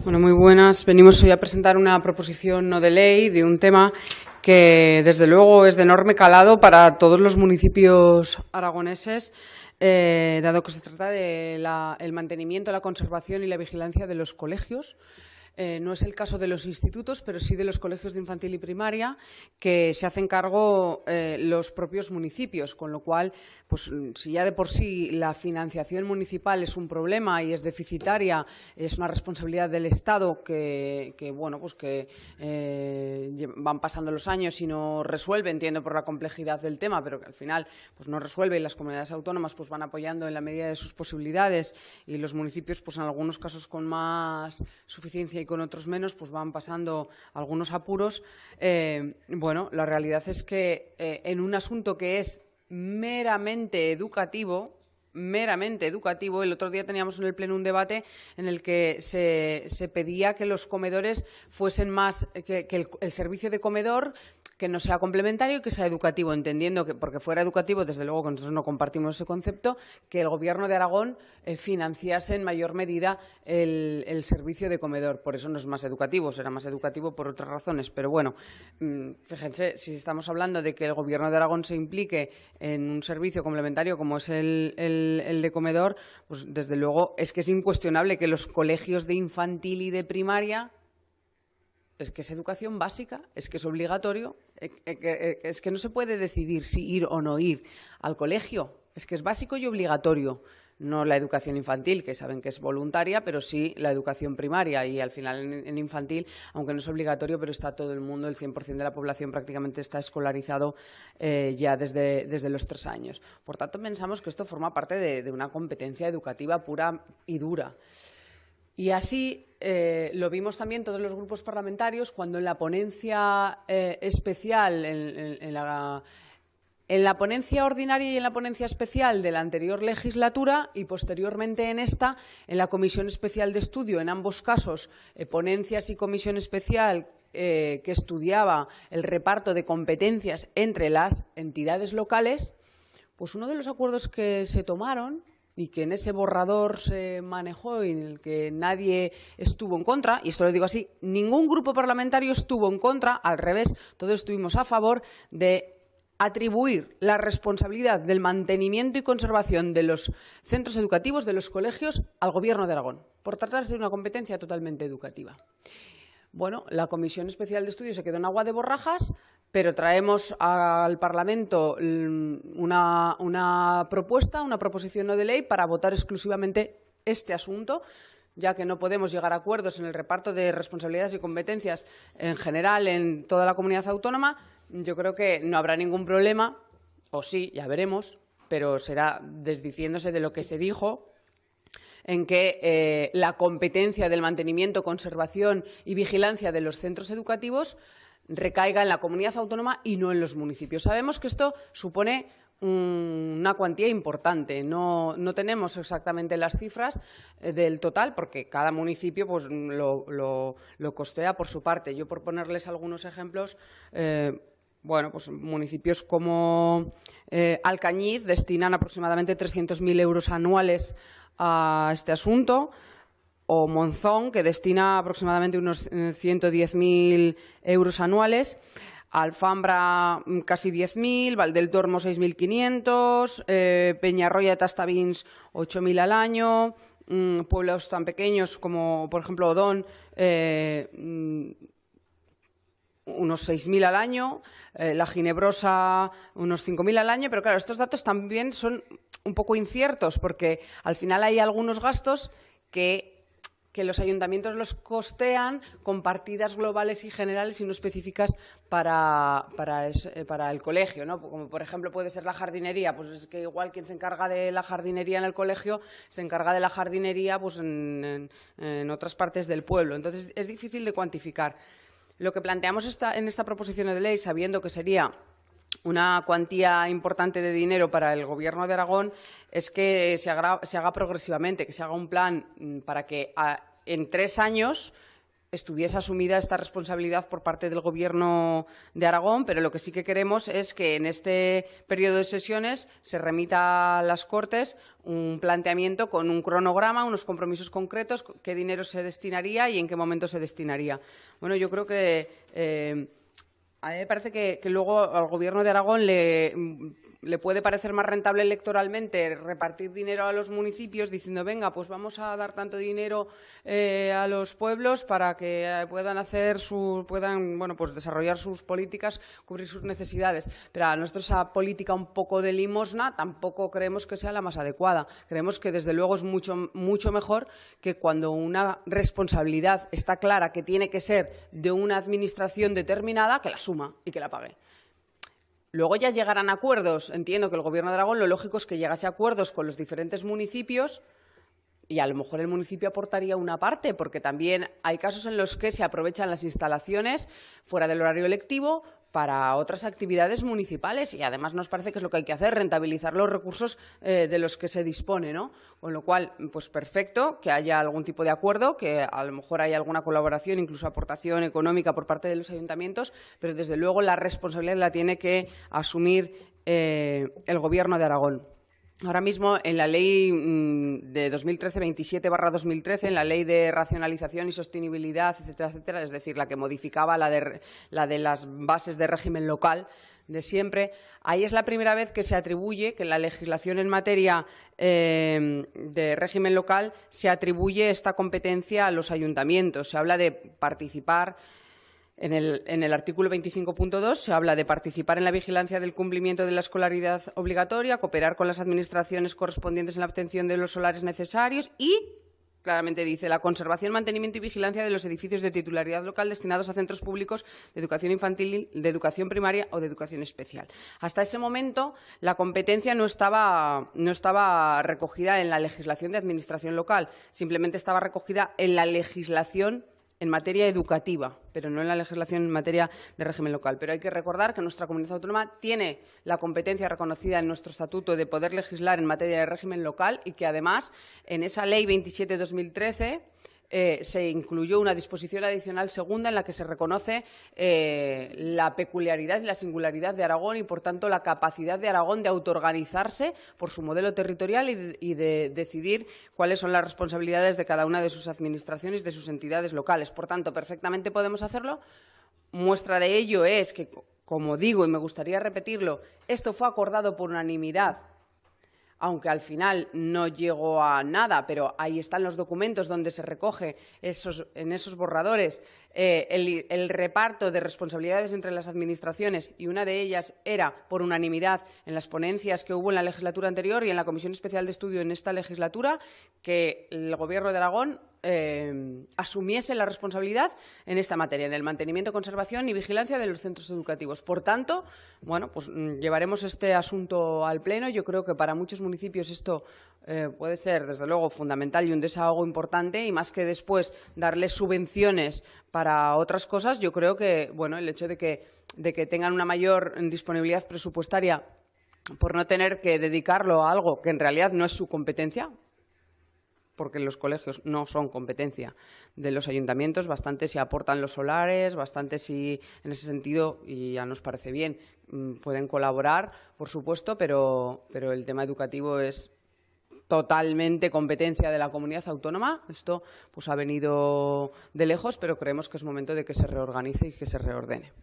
Bueno, muy buenas. Venimos hoy a presentar una proposición no de ley de un tema que, desde luego, es de enorme calado para todos los municipios aragoneses, dado que se trata del mantenimiento, la conservación y la vigilancia de los colegios. No es el caso de los institutos, pero sí de los colegios de infantil y primaria, que se hacen cargo los propios municipios, con lo cual, pues, si ya de por sí la financiación municipal es un problema y es deficitaria, es una responsabilidad del Estado que van pasando los años y no resuelve, entiendo por la complejidad del tema, pero que al final pues no resuelve, y las comunidades autónomas pues van apoyando en la medida de sus posibilidades, y los municipios pues en algunos casos con más suficiencia y con otros menos, pues van pasando algunos apuros. La realidad es que en un asunto que es meramente educativo, el otro día teníamos en el Pleno un debate en el que se pedía que los comedores fuesen más, que el servicio de comedor, que no sea complementario y que sea educativo, entendiendo que, porque fuera educativo, desde luego que nosotros no compartimos ese concepto, que el Gobierno de Aragón financiase en mayor medida el servicio de comedor. Por eso no es más educativo, será más educativo por otras razones. Pero bueno, fíjense, si estamos hablando de que el Gobierno de Aragón se implique en un servicio complementario como es el de comedor, pues desde luego es que es incuestionable que los colegios de infantil y de primaria, es que es educación básica, es que es obligatorio, es que no se puede decidir si ir o no ir al colegio, es que es básico y obligatorio. No la educación infantil, que saben que es voluntaria, pero sí la educación primaria. Y al final en infantil, aunque no es obligatorio, pero está todo el mundo, el 100% de la población prácticamente está escolarizado ya desde los 3 años. Por tanto, pensamos que esto forma parte de una competencia educativa pura y dura. Y así lo vimos también todos los grupos parlamentarios cuando en la ponencia especial, en la ponencia ordinaria y en la ponencia especial de la anterior legislatura, y posteriormente en esta, en la comisión especial de estudio, en ambos casos, ponencias y comisión especial que estudiaba el reparto de competencias entre las entidades locales, pues uno de los acuerdos que se tomaron y que en ese borrador se manejó y en el que nadie estuvo en contra, y esto lo digo así, ningún grupo parlamentario estuvo en contra, al revés, todos estuvimos a favor de atribuir la responsabilidad del mantenimiento y conservación de los centros educativos, de los colegios, al Gobierno de Aragón, por tratarse de una competencia totalmente educativa. Bueno, la Comisión Especial de Estudio se quedó en agua de borrajas, pero traemos al Parlamento una proposición no de ley para votar exclusivamente este asunto, ya que no podemos llegar a acuerdos en el reparto de responsabilidades y competencias en general en toda la comunidad autónoma. Yo creo que no habrá ningún problema, o sí, ya veremos, pero será desdiciéndose de lo que se dijo, en que la competencia del mantenimiento, conservación y vigilancia de los centros educativos recaiga en la comunidad autónoma y no en los municipios. Sabemos que esto supone una cuantía importante. No tenemos exactamente las cifras del total, porque cada municipio pues, lo costea por su parte. Yo, por ponerles algunos ejemplos, pues municipios como Alcañiz destinan aproximadamente 300.000 euros anuales a este asunto, o Monzón, que destina aproximadamente unos 110.000 euros anuales, Alfambra casi 10.000, Valdeltormo 6.500, Peñarroya y Tastavins 8.000 al año, pueblos tan pequeños como, por ejemplo, Odón, unos 6.000 al año, la Ginebrosa unos 5.000 al año, pero claro, estos datos también son un poco inciertos porque al final hay algunos gastos que los ayuntamientos los costean con partidas globales y generales y no específicas para el colegio, ¿no? Como por ejemplo puede ser la jardinería, pues es que igual quien se encarga de la jardinería en el colegio se encarga de la jardinería pues en otras partes del pueblo. Entonces es difícil de cuantificar. Lo que planteamos en esta proposición de ley, sabiendo que sería una cuantía importante de dinero para el Gobierno de Aragón, es que se haga progresivamente, que se haga un plan para que en 3 años estuviese asumida esta responsabilidad por parte del Gobierno de Aragón, pero lo que sí que queremos es que en este periodo de sesiones se remita a las Cortes un planteamiento con un cronograma, unos compromisos concretos, qué dinero se destinaría y en qué momento se destinaría. Bueno, yo creo que a mí me parece que luego al Gobierno de Aragón le puede parecer más rentable electoralmente repartir dinero a los municipios diciendo, venga, pues vamos a dar tanto dinero a los pueblos para que puedan pues desarrollar sus políticas, cubrir sus necesidades. Pero a nosotros esa política un poco de limosna tampoco creemos que sea la más adecuada. Creemos que desde luego es mucho mejor que cuando una responsabilidad está clara que tiene que ser de una administración determinada, que la asuma y que la pague. Luego ya llegarán acuerdos. Entiendo que el Gobierno de Aragón lo lógico es que llegase a acuerdos con los diferentes municipios y a lo mejor el municipio aportaría una parte, porque también hay casos en los que se aprovechan las instalaciones fuera del horario lectivo para otras actividades municipales y además nos parece que es lo que hay que hacer, rentabilizar los recursos de los que se dispone, ¿no? Con lo cual, pues perfecto que haya algún tipo de acuerdo, que a lo mejor haya alguna colaboración, incluso aportación económica por parte de los ayuntamientos, pero desde luego la responsabilidad la tiene que asumir el Gobierno de Aragón. Ahora mismo, en la Ley de 2013, 27/2013, en la Ley de Racionalización y Sostenibilidad, etcétera, etcétera, es decir, la que modificaba la de las bases de régimen local de siempre, ahí es la primera vez que se atribuye, que en la legislación en materia de régimen local se atribuye esta competencia a los ayuntamientos. Se habla de participar. En el artículo 25.2 se habla de participar en la vigilancia del cumplimiento de la escolaridad obligatoria, cooperar con las administraciones correspondientes en la obtención de los solares necesarios y, claramente dice, la conservación, mantenimiento y vigilancia de los edificios de titularidad local destinados a centros públicos de educación infantil, de educación primaria o de educación especial. Hasta ese momento, la competencia no estaba recogida en la legislación de administración local, simplemente estaba recogida en la legislación en materia educativa, pero no en la legislación en materia de régimen local. Pero hay que recordar que nuestra comunidad autónoma tiene la competencia reconocida en nuestro estatuto de poder legislar en materia de régimen local y que, además, en esa Ley 27/2013 se incluyó una disposición adicional segunda en la que se reconoce la peculiaridad y la singularidad de Aragón y, por tanto, la capacidad de Aragón de autoorganizarse por su modelo territorial y de decidir cuáles son las responsabilidades de cada una de sus administraciones, de sus entidades locales. Por tanto, perfectamente podemos hacerlo. Muestra de ello es que, como digo, y me gustaría repetirlo, esto fue acordado por unanimidad, aunque al final no llegó a nada, pero ahí están los documentos donde se recoge en esos borradores el reparto de responsabilidades entre las administraciones, y una de ellas era por unanimidad en las ponencias que hubo en la legislatura anterior y en la Comisión Especial de Estudio en esta legislatura, que el Gobierno de Aragón asumiese la responsabilidad en esta materia, en el mantenimiento, conservación y vigilancia de los centros educativos. Por tanto, bueno, pues llevaremos este asunto al Pleno. Yo creo que para muchos municipios esto puede ser, desde luego, fundamental y un desahogo importante, y más que después darles subvenciones para otras cosas, yo creo que, bueno, el hecho de que tengan una mayor disponibilidad presupuestaria por no tener que dedicarlo a algo que en realidad no es su competencia, porque los colegios no son competencia de los ayuntamientos, bastante si aportan los solares, bastante si en ese sentido, y ya nos parece bien, pueden colaborar, por supuesto, pero el tema educativo es totalmente competencia de la comunidad autónoma. Esto pues ha venido de lejos, pero creemos que es momento de que se reorganice y que se reordene.